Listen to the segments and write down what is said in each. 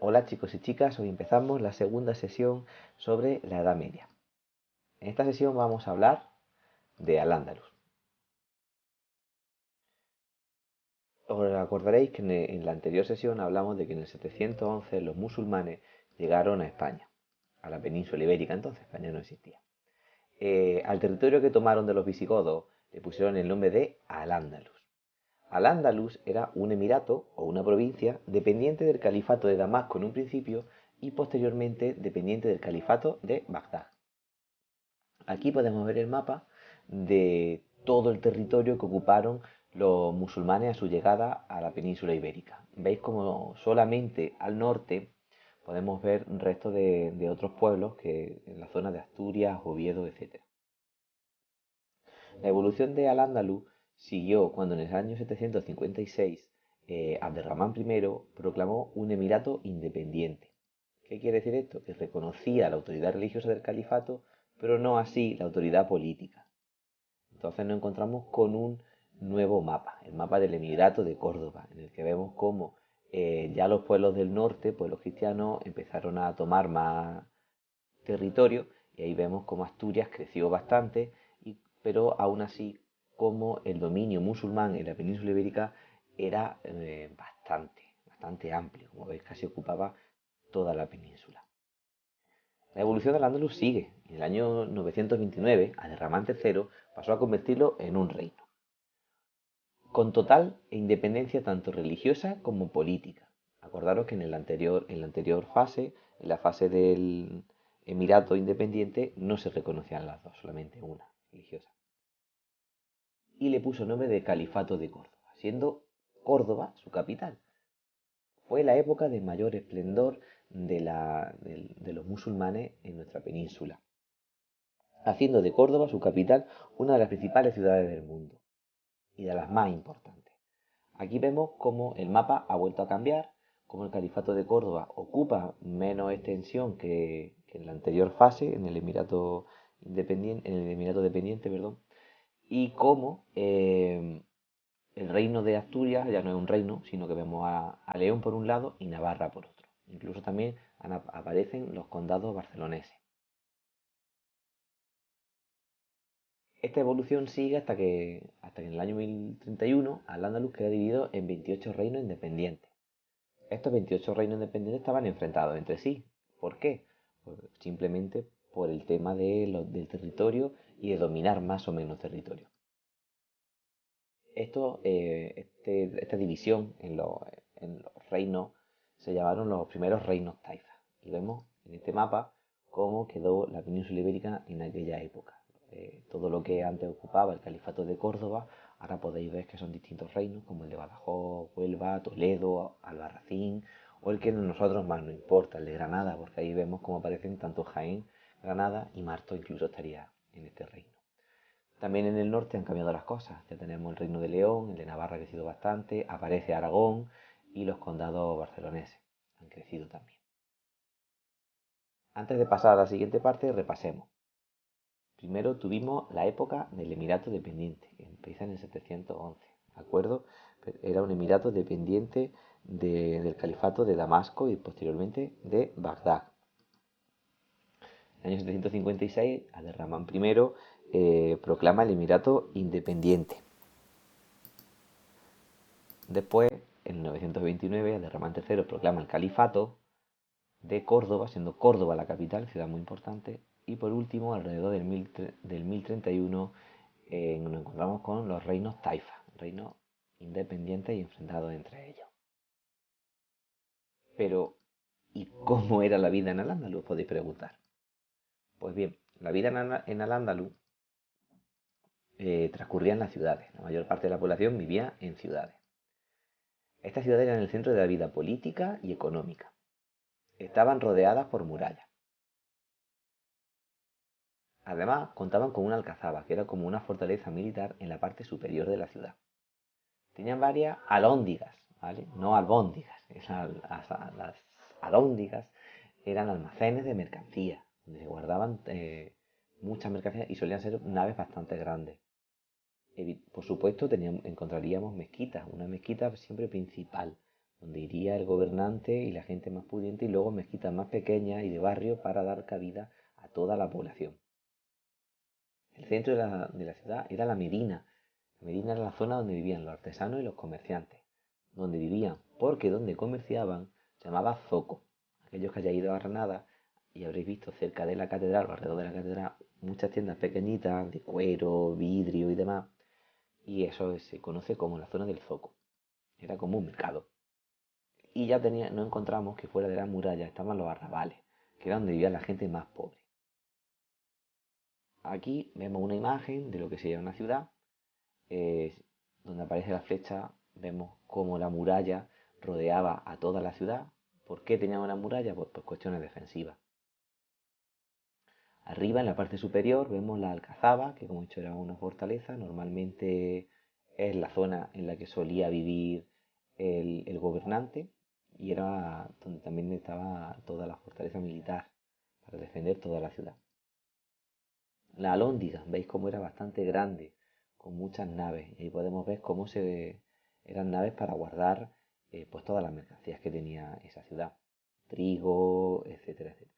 Hola chicos y chicas, hoy empezamos la segunda sesión sobre la Edad Media. En esta sesión vamos a hablar de Al-Ándalus. Os acordaréis que en la anterior sesión hablamos de que en el 711 los musulmanes llegaron a España, a la península ibérica, entonces España no existía. Al territorio que tomaron de los visigodos le pusieron el nombre de Al-Ándalus. Al-Ándalus era un emirato o una provincia dependiente del califato de Damasco en un principio y posteriormente dependiente del califato de Bagdad. Aquí podemos ver el mapa de todo el territorio que ocuparon los musulmanes a su llegada a la península ibérica. Veis como solamente al norte podemos ver restos de otros pueblos que en la zona de Asturias, Oviedo, etc. La evolución de Al-Ándalus siguió cuando en el año 756 Abderramán I proclamó un emirato independiente. ¿Qué quiere decir esto? Que reconocía la autoridad religiosa del califato, pero no así la autoridad política. Entonces nos encontramos con un nuevo mapa, el mapa del Emirato de Córdoba, en el que vemos cómo ya los pueblos del norte, pues los cristianos, empezaron a tomar más territorio y ahí vemos cómo Asturias creció bastante, pero aún así como el dominio musulmán en la península ibérica era bastante amplio, como veis casi ocupaba toda la península. La evolución del Andalus sigue. En el año 929, Aderramán III pasó a convertirlo en un reino, con total independencia tanto religiosa como política. Acordaros que en la anterior fase, en la fase del Emirato independiente, no se reconocían las dos, solamente una religiosa. Y le puso nombre de Califato de Córdoba, siendo Córdoba su capital. Fue la época de mayor esplendor de los musulmanes en nuestra península, haciendo de Córdoba su capital una de las principales ciudades del mundo y de las más importantes. Aquí vemos cómo el mapa ha vuelto a cambiar, cómo el califato de Córdoba ocupa menos extensión que en la anterior fase, en el Emirato dependiente, perdón, y cómo el reino de Asturias ya no es un reino, sino que vemos a León por un lado y Navarra por otro. Incluso también aparecen los condados barceloneses. Esta evolución sigue hasta que en el año 1031 Al-Ándalus queda dividido en 28 reinos independientes. Estos 28 reinos independientes estaban enfrentados entre sí. ¿Por qué? Pues simplemente por el tema del territorio y de dominar más o menos territorio. Esta división en los reinos se llamaron los primeros reinos taifas. Y vemos en este mapa cómo quedó la península ibérica en aquella época. Todo lo que antes ocupaba el califato de Córdoba, ahora podéis ver que son distintos reinos, como el de Badajoz, Huelva, Toledo, Albarracín, o el que a nosotros más nos importa, el de Granada, porque ahí vemos cómo aparecen tanto Jaén, Granada y Marto incluso estaría en este reino. También en el norte han cambiado las cosas. Ya tenemos el Reino de León, el de Navarra ha crecido bastante, aparece Aragón y los condados barceloneses han crecido también. Antes de pasar a la siguiente parte, repasemos. Primero tuvimos la época del Emirato dependiente, que empieza en el 711, ¿de acuerdo? Era un emirato dependiente del califato de Damasco y posteriormente de Bagdad. En el año 756, Aderramán I proclama el emirato independiente. Después, en 929, Abderramán III proclama el califato de Córdoba, siendo Córdoba la capital, ciudad muy importante. Y por último, alrededor del 1031, nos encontramos con los reinos taifas, reinos independientes y enfrentados entre ellos. Pero, ¿y cómo era la vida en Al-Ándalus? Podéis preguntar. Pues bien, la vida en Al-Ándalus transcurría en las ciudades. La mayor parte de la población vivía en ciudades. Estas ciudades eran el centro de la vida política y económica. Estaban rodeadas por murallas. Además, contaban con una alcazaba, que era como una fortaleza militar en la parte superior de la ciudad. Tenían varias alhóndigas, ¿vale? No albóndigas. Las alhóndigas eran almacenes de mercancía, donde se guardaban muchas mercancías y solían ser naves bastante grandes. Por supuesto, encontraríamos mezquitas, una mezquita siempre principal, donde iría el gobernante y la gente más pudiente, y luego mezquitas más pequeñas y de barrio para dar cabida a toda la población. El centro de la ciudad era la Medina. La Medina era la zona donde vivían los artesanos y los comerciantes. Donde vivían, porque donde comerciaban, se llamaba zoco. Aquellos que hayáis ido a Granada y habréis visto cerca de la catedral o alrededor de la catedral muchas tiendas pequeñitas de cuero, vidrio y demás. Y eso se conoce como la zona del zoco. Era como un mercado. Y ya no encontramos que fuera de las murallas estaban los arrabales, que era donde vivía la gente más pobre. Aquí vemos una imagen de lo que sería una ciudad, eh, donde aparece la flecha, vemos cómo la muralla rodeaba a toda la ciudad. ¿Por qué tenía una muralla? Pues por cuestiones defensivas. Arriba, en la parte superior, vemos la alcazaba, que como he dicho era una fortaleza. Normalmente es la zona en la que solía vivir el gobernante y era donde también estaba toda la fortaleza militar para defender toda la ciudad. La alhóndiga, veis cómo era bastante grande, con muchas naves. Y ahí podemos ver cómo eran naves para guardar pues todas las mercancías que tenía esa ciudad. Trigo, etcétera, etcétera.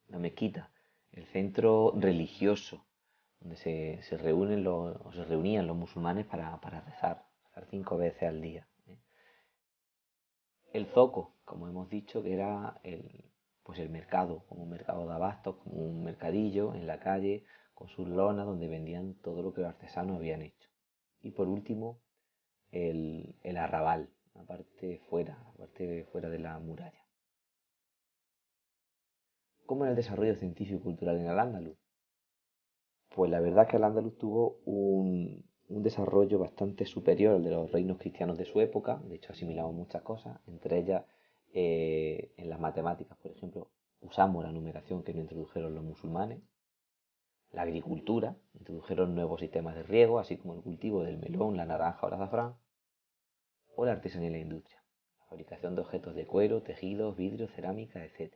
La mezquita, el centro religioso, donde se reúnen o se reunían los musulmanes para rezar 5 veces al día. El zoco, como hemos dicho, que era pues el mercado, como un mercado de abastos, como un mercadillo en la calle, con sus lonas donde vendían todo lo que los artesanos habían hecho. Y por último, el arrabal, la parte fuera de la muralla. ¿Cómo era el desarrollo científico y cultural en Al-Ándalus? Pues la verdad es que Al-Ándalus tuvo un desarrollo bastante superior al de los reinos cristianos de su época. De hecho, asimilamos muchas cosas, entre ellas en las matemáticas, por ejemplo, usamos la numeración que nos introdujeron los musulmanes. La agricultura, introdujeron nuevos sistemas de riego, así como el cultivo del melón, la naranja o el azafrán. O la artesanía y la industria, la fabricación de objetos de cuero, tejidos, vidrio, cerámica, etc.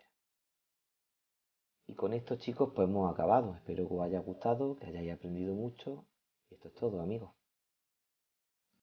Y con esto, chicos, pues hemos acabado. Espero que os haya gustado, que hayáis aprendido mucho. Y esto es todo, amigos.